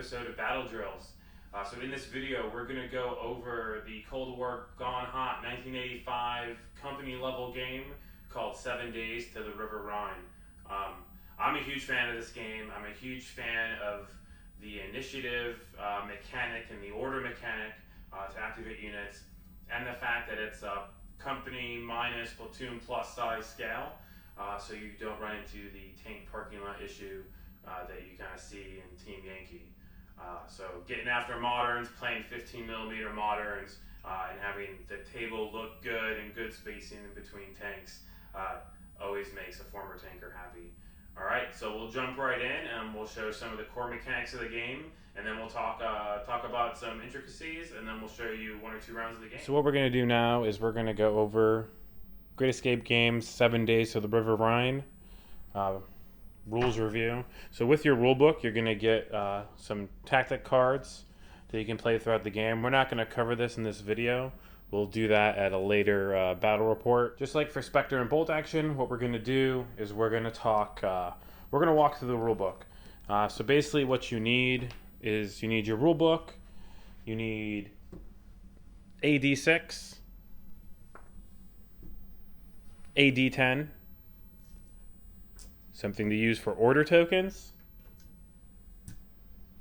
episode of Battle Drills. So in this video, we're going to go over the Cold War Gone Hot 1985 company level game called 7 Days to the River Rhine. I'm a huge fan of this game. I'm a huge fan of the initiative mechanic and the order mechanic to activate units, and the fact that it's a company minus platoon plus size scale, so you don't run into the tank parking lot issue that you kind of see in Team Yankee. So getting after moderns, playing 15mm moderns, and having the table look good and good spacing in between tanks always makes a former tanker happy. All right, so we'll jump right in and we'll show some of the core mechanics of the game, and then we'll talk about some intricacies, and then we'll show you 1 or 2 rounds of the game. So what we're going to do now is we're going to go over Great Escape Games 7 Days to the River Rhine rules review. So with your rule book, you're going to get some tactic cards that you can play throughout the game. We're not going to cover this in this video. We'll do that at a later battle report. Just like for Spectre and Bolt Action, what we're going to do is we're going to walk through the rule book. So basically what you need is you need your rule book, you need a D6, a D10, something to use for order tokens,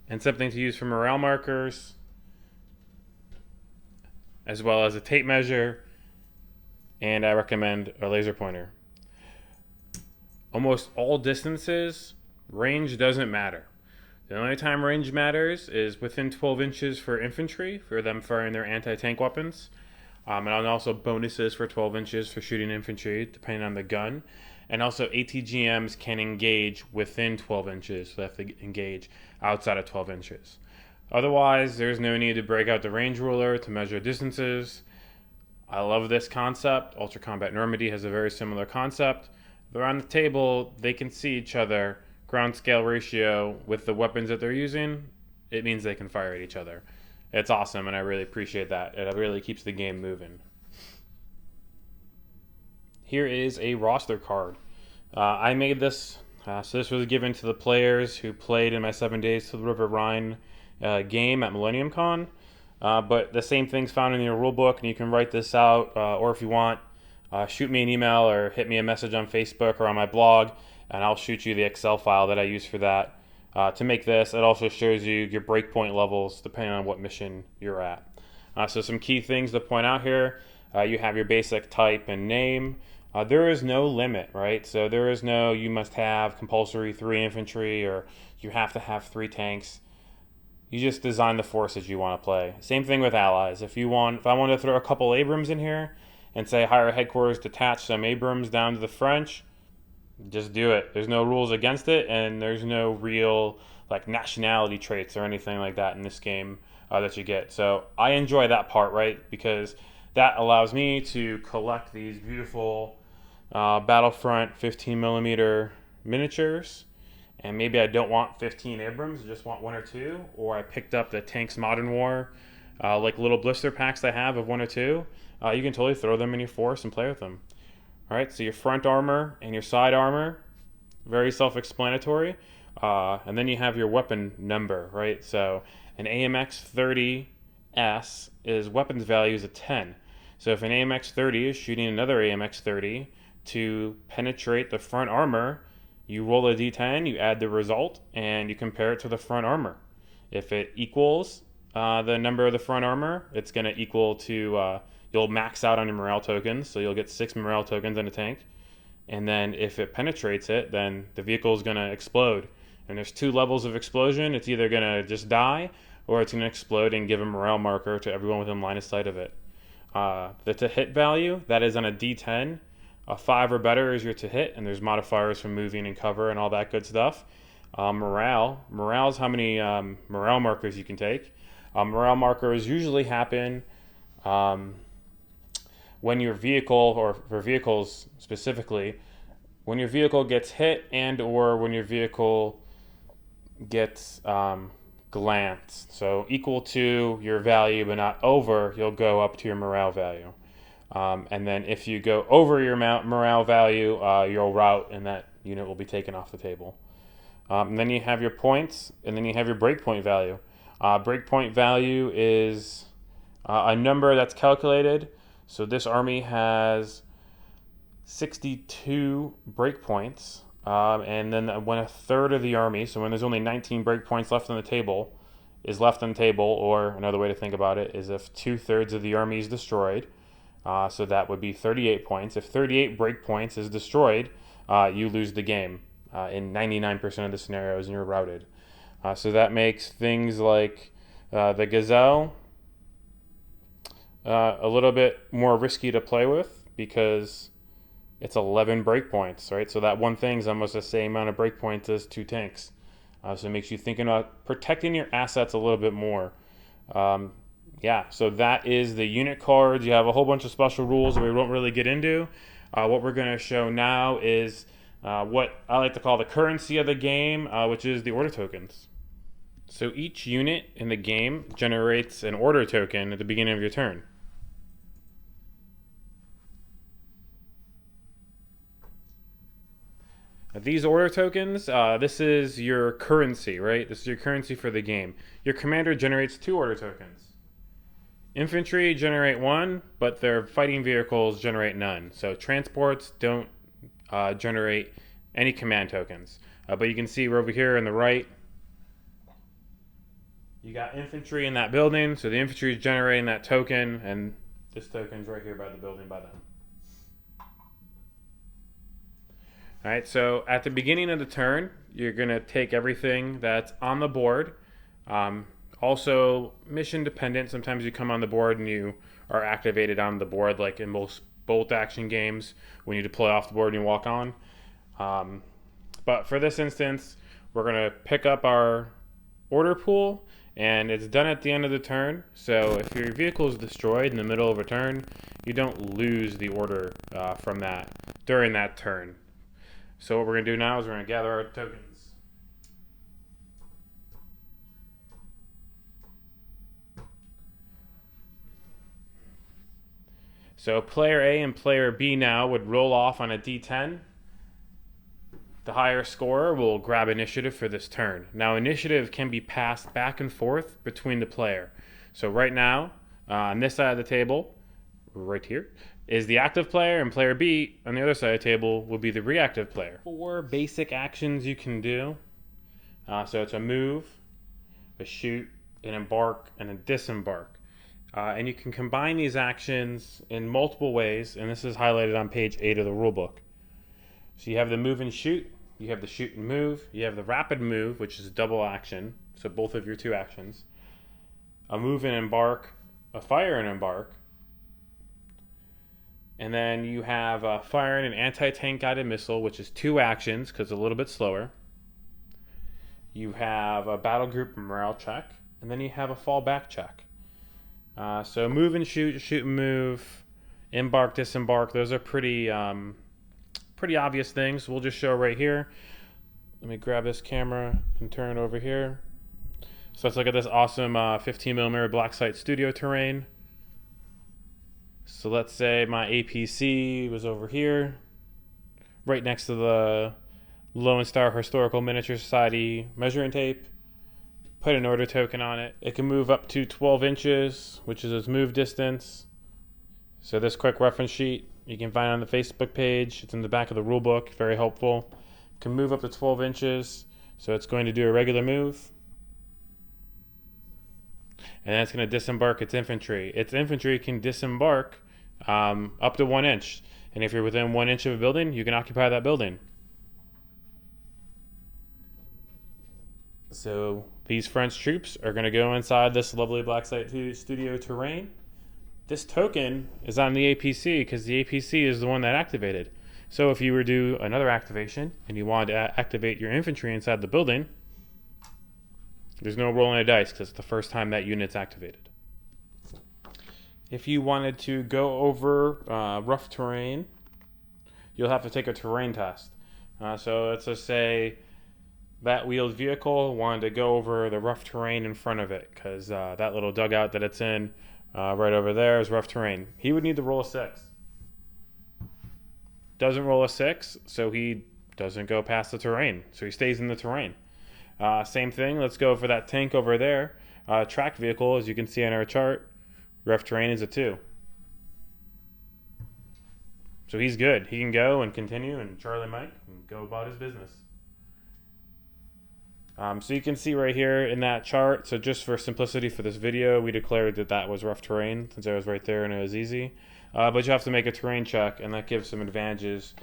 and something to use for morale markers, as well as a tape measure, and I recommend a laser pointer. Almost all distances, range doesn't matter. The only time range matters is within 12 inches for infantry, for them firing their anti-tank weapons, and also bonuses for 12 inches for shooting infantry, depending on the gun. And also ATGMs can engage within 12 inches, so they have to engage outside of 12 inches. Otherwise, there's no need to break out the range ruler to measure distances. I love this concept. Ultra Combat Normandy has a very similar concept. They're on the table, they can see each other. Ground scale ratio with the weapons that they're using, it means they can fire at each other. It's awesome, and I really appreciate that. It really keeps the game moving. Here is a roster card. I made this, so this was given to the players who played in my 7 Days to the River Rhine game at Millennium Con. But the same thing's found in your rule book, and you can write this out, or if you want, shoot me an email or hit me a message on Facebook or on my blog, and I'll shoot you the Excel file that I use for that. To make this, it also shows you your breakpoint levels depending on what mission you're at. So some key things to point out here. You have your basic type and name. There is no limit, right? So there is no you must have compulsory 3 infantry or you have to have 3 tanks. You just design the forces you want to play. Same thing with allies. If I want to throw a couple Abrams in here and say higher headquarters detach some Abrams down to the French, just do it. There's no rules against it, and there's no real like nationality traits or anything like that in this game that you get. So I enjoy that part, right? Because that allows me to collect these beautiful Battlefront 15mm miniatures, and maybe I don't want 15 Abrams, I just want 1 or 2, or I picked up the Tanks Modern War like little blister packs I have of 1 or 2. You can totally throw them in your force and play with them. All right, so your front armor and your side armor, very self-explanatory. And then you have your weapon number, right? So an AMX 30S is weapons value is a 10. So if an AMX 30 is shooting another AMX 30 to penetrate the front armor, you roll a d10, you add the result, and you compare it to the front armor. If it equals the number of the front armor, it's going to equal to... you'll max out on your morale tokens, so you'll get 6 morale tokens in a tank. And then if it penetrates it, then the vehicle is going to explode. And there's 2 levels of explosion. It's either going to just die, or it's going to explode and give a morale marker to everyone within line of sight of it. The to-hit value, that is on a D10. A 5 or better is your to-hit, and there's modifiers for moving and cover and all that good stuff. Morale is how many morale markers you can take. Morale markers usually happen... when your vehicle, or for vehicles specifically, when your vehicle gets hit and or when your vehicle gets glanced. So equal to your value but not over, you'll go up to your morale value. And then if you go over your morale value, you'll rout and that unit will be taken off the table. And then you have your points, and then you have your breakpoint value. Breakpoint value is a number that's calculated. So this army has 62 breakpoints, and then when a third of the army, so when there's only 19 breakpoints left on the table, is left on the table, or another way to think about it is if 2/3 of the army is destroyed, so that would be 38 points. If 38 breakpoints is destroyed, you lose the game in 99% of the scenarios, and you're routed. So that makes things like the Gazelle a little bit more risky to play with because it's 11 breakpoints, right? So that one thing's almost the same amount of breakpoints as 2 tanks. So it makes you think about protecting your assets a little bit more. Yeah, so that is the unit cards. You have a whole bunch of special rules that we won't really get into. What we're going to show now is what I like to call the currency of the game, which is the order tokens. So each unit in the game generates an order token at the beginning of your turn. These order tokens, this is your currency, right? This is your currency for the game. Your commander generates 2 order tokens. Infantry generate 1, but their fighting vehicles generate none. So transports don't generate any command tokens. But you can see over here on the right, you got infantry in that building. So the infantry is generating that token, and this token's right here by the building by them. All right, so at the beginning of the turn, you're going to take everything that's on the board. Also, mission dependent. Sometimes you come on the board and you are activated on the board, like in most bolt action games when you deploy off the board and you walk on. But for this instance, we're going to pick up our order pool, and it's done at the end of the turn. So if your vehicle is destroyed in the middle of a turn, you don't lose the order from that during that turn. So what we're going to do now is we're going to gather our tokens. So player A and player B now would roll off on a d10. The higher scorer will grab initiative for this turn. Now initiative can be passed back and forth between the player. So right now, on this side of the table, right here, is the active player, and player B on the other side of the table will be the reactive player. 4 basic actions you can do. So it's a move, a shoot, an embark, and a disembark. And you can combine these actions in multiple ways, and this is highlighted on page 8 of the rulebook. So you have the move and shoot, you have the shoot and move, you have the rapid move, which is a double action, so both of your 2 actions, a move and embark, a fire and embark, and then you have firing an anti-tank guided missile, which is 2 actions because it's a little bit slower. You have a battle group morale check, and then you have a fallback check. So move and shoot, shoot and move, embark, disembark, those are pretty obvious things. We'll just show right here. Let me grab this camera and turn it over here. So let's look at this awesome 15mm black sight studio terrain. So let's say my APC was over here, right next to the Lone Star Historical Miniature Society measuring tape. Put an order token on it. It can move up to 12 inches, which is its move distance. So this quick reference sheet you can find on the Facebook page. It's in the back of the rule book, very helpful. It can move up to 12 inches, so it's going to do a regular move. And then it's going to disembark its infantry. Its infantry can disembark up to 1 inch. And if you're within 1 inch of a building, you can occupy that building. So these French troops are going to go inside this lovely black sight studio terrain. This token is on the APC because the APC is the one that activated. So if you were to do another activation and you wanted to activate your infantry inside the building, there's no rolling a dice because it's the first time that unit's activated. If you wanted to go over rough terrain, you'll have to take a terrain test. So let's just say that wheeled vehicle wanted to go over the rough terrain in front of it because that little dugout that it's in right over there is rough terrain. He would need to roll a 6. Doesn't roll a 6, so he doesn't go past the terrain. So he stays in the terrain. Same thing, let's go for that tank over there. Tracked vehicle, as you can see on our chart, ref terrain is a 2. So he's good. He can go and continue, and Charlie Mike can go about his business. So you can see right here in that chart, so just for simplicity for this video, we declared that that was rough terrain since I was right there and it was easy. But you have to make a terrain check, and that gives some advantages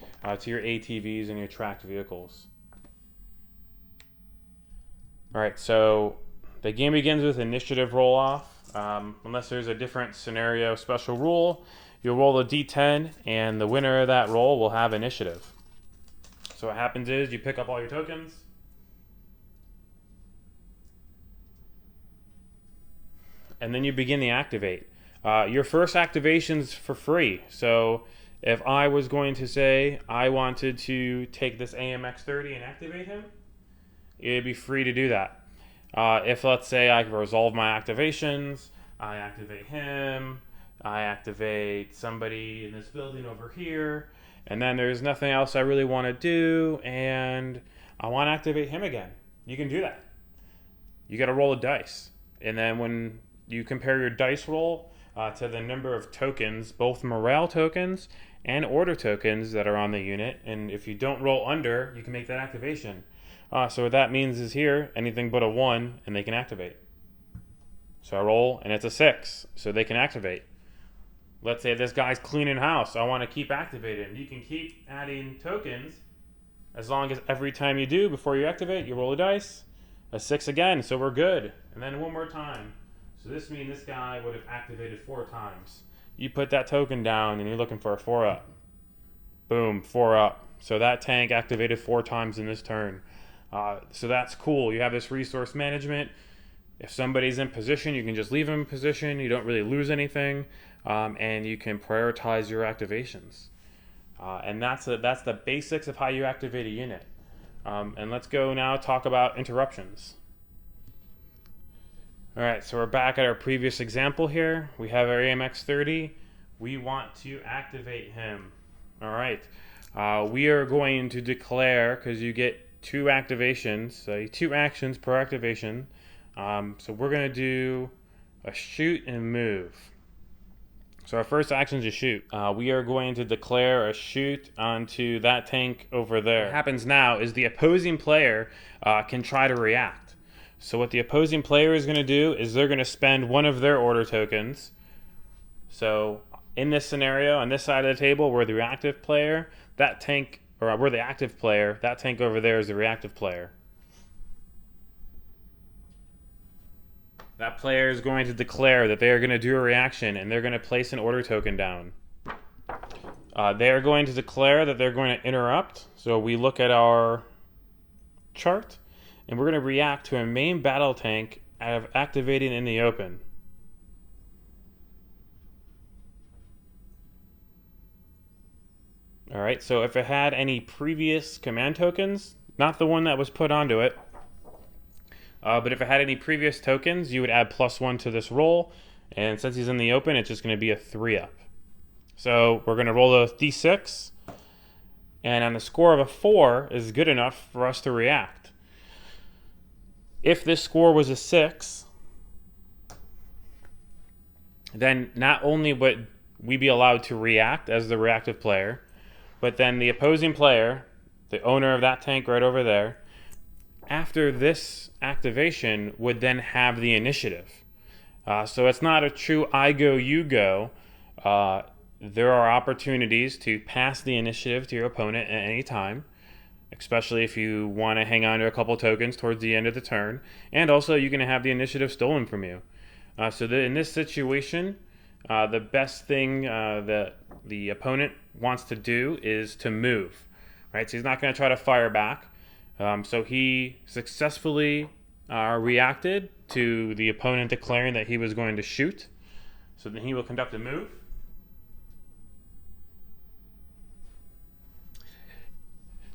to your ATVs and your tracked vehicles. Alright, so the game begins with initiative roll-off. Unless there's a different scenario special rule, you'll roll a d10, and the winner of that roll will have initiative. So what happens is you pick up all your tokens, and then you begin the activate. Your first activation's for free. So if I was going to say I wanted to take this AMX30 and activate him, it'd be free to do that. If, let's say, I resolve my activations, I activate him, I activate somebody in this building over here, and then there's nothing else I really want to do, and I want to activate him again. You can do that. You got to roll a dice. And then when you compare your dice roll to the number of tokens, both morale tokens and order tokens that are on the unit, and if you don't roll under, you can make that activation. So what that means is here, anything but a 1, and they can activate. So I roll, and it's a 6, so they can activate. Let's say this guy's cleaning house. I want to keep activating. You can keep adding tokens as long as every time you do, before you activate, you roll a dice. A 6 again, so we're good. And then one more time. So this means this guy would have activated 4 times. You put that token down, and you're looking for a 4-up. Boom, 4-up. So that tank activated 4 times in this turn. So that's cool. You have this resource management. If somebody's in position, you can just leave them in position. You don't really lose anything, and you can prioritize your activations. And that's the basics of how you activate a unit. And let's go now talk about interruptions. All right, so we're back at our previous example here. We have our AMX30. We want to activate him. All right, we are going to declare, because you get 2 activations, so 2 actions per activation. So we're going to do a shoot and move. So our first action is a shoot. We are going to declare a shoot onto that tank over there. What happens now is the opposing player can try to react. So what the opposing player is going to do is they're going to spend one of their order tokens. So in this scenario, on this side of the table, we're the reactive player. That tank, or we're the active player. That tank over there is the reactive player. That player is going to declare that they are going to do a reaction, and they're going to place an order token down. They are going to declare that they're going to interrupt. So we look at our chart, and we're going to react to a main battle tank activating in the open. All right, so if it had any previous command tokens, not the one that was put onto it, but if it had any previous tokens, you would add +1 to this roll, and since he's in the open, it's just going to be a 3-up. So we're going to roll a d6, and on the score of a 4 is good enough for us to react. If this score was a 6, then not only would we be allowed to react as the reactive player, but then the opposing player, the owner of that tank right over there, after this activation would then have the initiative. So it's not a true I go, you go. There are opportunities to pass the initiative to your opponent at any time, especially if you want to hang on to a couple tokens towards the end of the turn. And also, you're going to have the initiative stolen from you. In this situation, the best thing that the opponent wants to do is to move. Right? So he's not going to try to fire back. So he successfully reacted to the opponent declaring that he was going to shoot. So then he will conduct a move.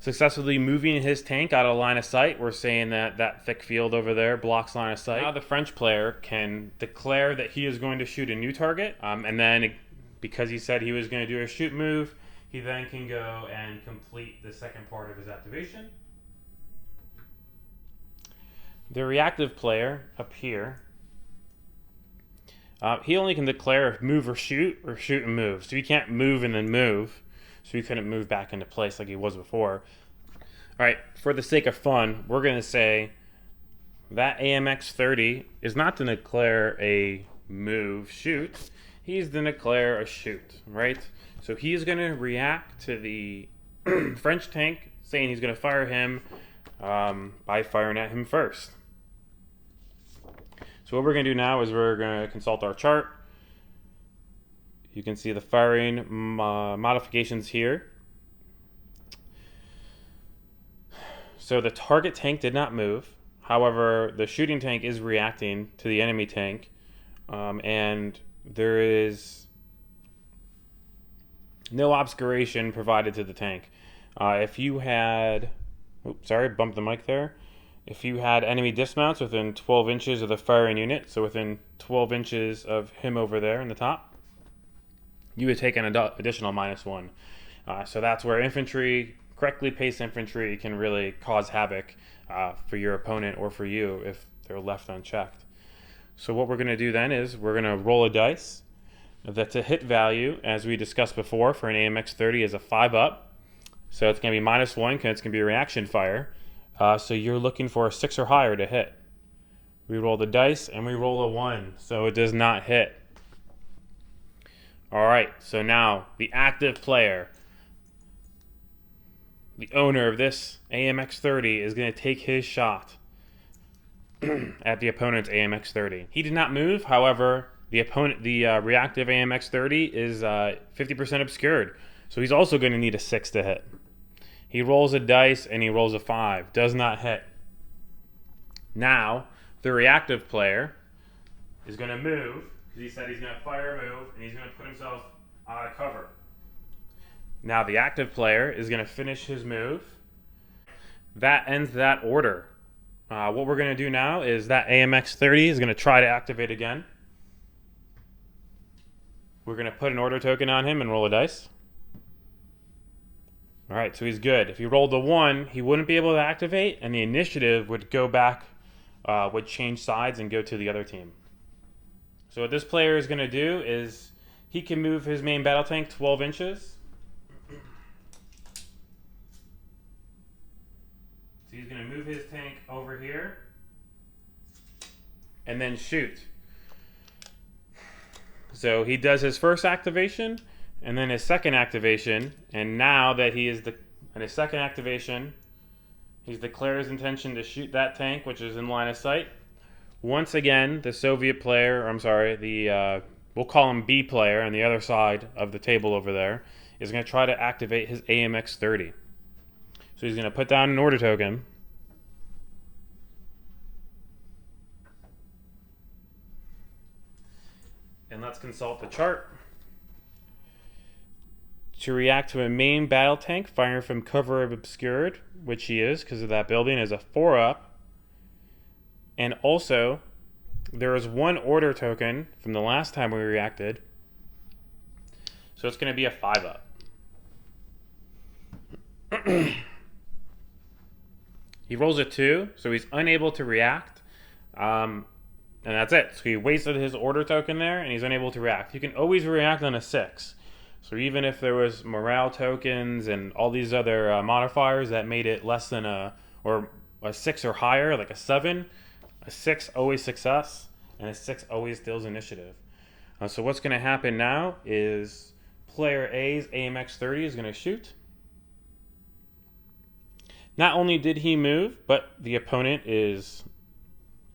Successfully moving his tank out of line of sight. We're saying that that thick field over there blocks line of sight. Now the French player can declare that he is going to shoot a new target. And then because he said he was going to do a shoot move, he then can go and complete the second part of his activation. The reactive player up here, he only can declare move or shoot and move. So he can't move and then move. So he couldn't move back into place like he was before. All right, for the sake of fun, we're going to say that AMX 30 is not to declare a move shoot. He's going to declare a shoot, right? So he's going to react to the French tank saying he's going to fire him by firing at him first. So what we're going to do now is we're going to consult our chart. You can see the firing modifications here. So the target tank did not move. However, the shooting tank is reacting to the enemy tank. And there is no obscuration provided to the tank. If you had... Oops, sorry, bumped the mic there. If you had enemy dismounts within 12 inches of the firing unit, so within 12 inches of him over there in the top, you would take an additional -1. So that's where infantry, correctly paced infantry, can really cause havoc for your opponent or for you if they're left unchecked. So what we're going to do then is we're going to roll a dice. That's a hit value, as we discussed before, for an AMX 30 is a 5-up. So it's going to be -1 because it's going to be a reaction fire. So you're looking for a 6 or higher to hit. We roll the dice and we roll a 1, so it does not hit. All right, so now the active player, the owner of this AMX 30, is going to take his shot at the opponent's AMX 30. He did not move. However, the reactive AMX 30 is 50% obscured, so he's also going to need a 6 to hit. He rolls a dice and he rolls a 5. Does not hit. Now, the reactive player is going to move, because he said he's going to fire a move, and he's going to put himself out of cover. Now, the active player is going to finish his move. That ends that order. What we're going to do now is that AMX 30 is going to try to activate again. We're going to put an order token on him and roll a dice. All right, so he's good. If he rolled a 1, he wouldn't be able to activate, and the initiative would go back, would change sides and go to the other team. So what this player is going to do is he can move his main battle tank 12 inches. So he's going to move his tank over here and then shoot. So he does his first activation and then his second activation, and now that he is in his second activation, he's declared his intention to shoot that tank, which is in line of sight. Once again, the Soviet player, we'll call him B player on the other side of the table over there, is going to try to activate his AMX 30. So he's going to put down an order token. And let's consult the chart. To react to a main battle tank firing from cover of obscured, which he is because of that building, is a 4-up. And also, there is 1 order token from the last time we reacted. So it's going to be a 5-up. He rolls a 2, so he's unable to react. And that's it. So he wasted his order token there, and he's unable to react. You can always react on a 6. So even if there was morale tokens and all these other modifiers that made it less than a 6 or higher, like a 7, a 6 always success, and a 6 always steals initiative. So what's going to happen now is player A's AMX 30 is going to shoot. Not only did he move, but the opponent is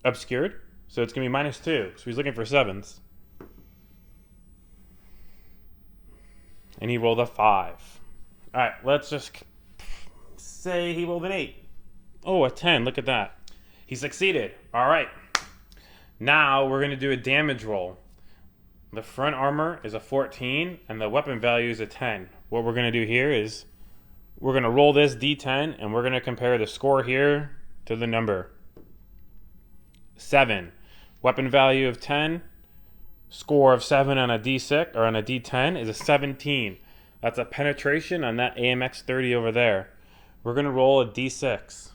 obscured, so it's going to be -2. So he's looking for 7s. And he rolled a 5. All right, let's just say he rolled an 8. Oh, a 10. Look at that. He succeeded. All right. Now we're going to do a damage roll. The front armor is a 14, and the weapon value is a 10. What we're going to do here is we're going to roll this D10, and we're going to compare the score here to the number. 7. Weapon value of 10. Score of 7 on a D6 or on a D10 is a 17. That's a penetration on that AMX 30 over there. We're going to roll a D6.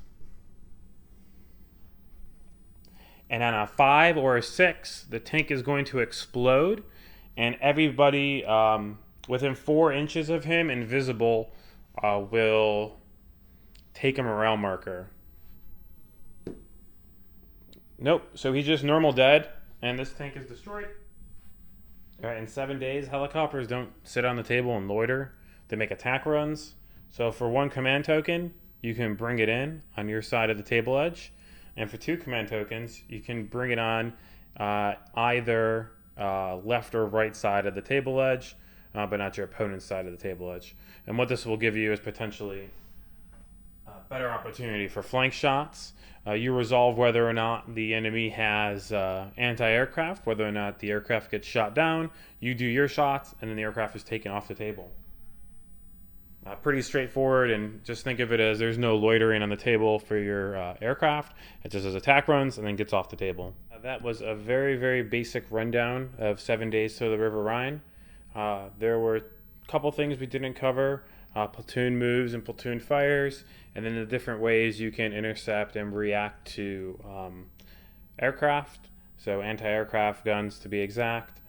and on a 5 or a 6, the tank is going to explode, and everybody within 4 inches of him, invisible, will take a morale marker. Nope. So he's just normal dead, and this tank is destroyed. All right, in 7 days, helicopters don't sit on the table and loiter. They make attack runs. So for 1 command token, you can bring it in on your side of the table edge. And for 2 command tokens, you can bring it on either left or right side of the table edge, but not your opponent's side of the table edge. And what this will give you is potentially better opportunity for flank shots. You resolve whether or not the enemy has anti-aircraft, whether or not the aircraft gets shot down. You do your shots, and then the aircraft is taken off the table. Pretty straightforward, and just think of it as there's no loitering on the table for your aircraft. It just does attack runs and then gets off the table. That was a very, very basic rundown of 7 days to the River Rhine. There were a couple things we didn't cover. Platoon moves and platoon fires, and then the different ways you can intercept and react to aircraft, so anti-aircraft guns to be exact.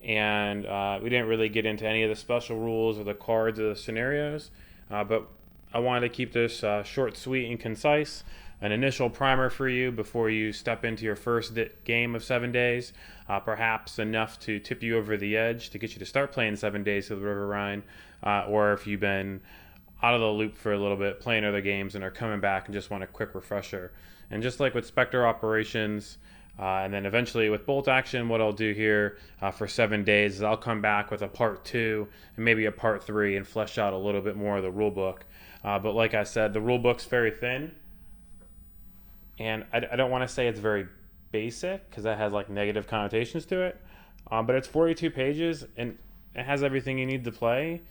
And we didn't really get into any of the special rules or the cards or the scenarios, but I wanted to keep this short, sweet, and concise. An initial primer for you before you step into your first game of 7 days, perhaps enough to tip you over the edge to get you to start playing 7 days to the River Rhine, or if you've been out of the loop for a little bit playing other games and are coming back and just want a quick refresher. And just like with Spectre operations, and then eventually with bolt action, what I'll do here for 7 days is I'll come back with a part 2 and maybe a part 3 and flesh out a little bit more of the rule book. But like I said, the rule book's very thin, and I don't want to say it's very basic because that has like negative connotations to it, but it's 42 pages and it has everything you need to play.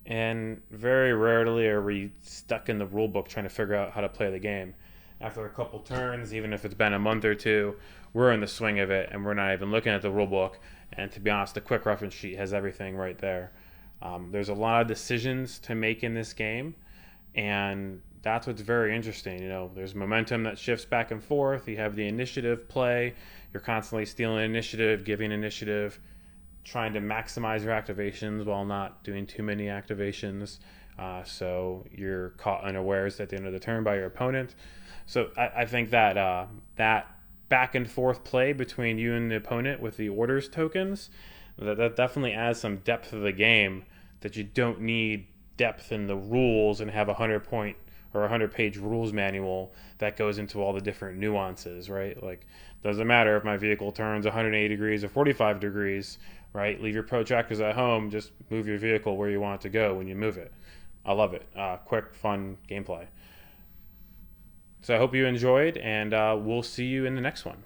And very rarely are we stuck in the rule book trying to figure out how to play the game. After a couple turns, even if it's been a month or two, we're in the swing of it, and we're not even looking at the rule book. And to be honest, the quick reference sheet has everything right there. There's a lot of decisions to make in this game, and that's what's very interesting. You know, there's momentum that shifts back and forth. You have the initiative play. You're constantly stealing initiative, giving initiative, trying to maximize your activations while not doing too many activations. So you're caught unawares at the end of the turn by your opponent. So I think that that back and forth play between you and the opponent with the orders tokens, that definitely adds some depth to the game that you don't need depth in the rules and have a 100-point or 100-page rules manual that goes into all the different nuances, right? Like, doesn't matter if my vehicle turns 180 degrees or 45 degrees, right? Leave your protractors at home, just move your vehicle where you want it to go when you move it. I love it. Quick, fun gameplay. So I hope you enjoyed, and we'll see you in the next one.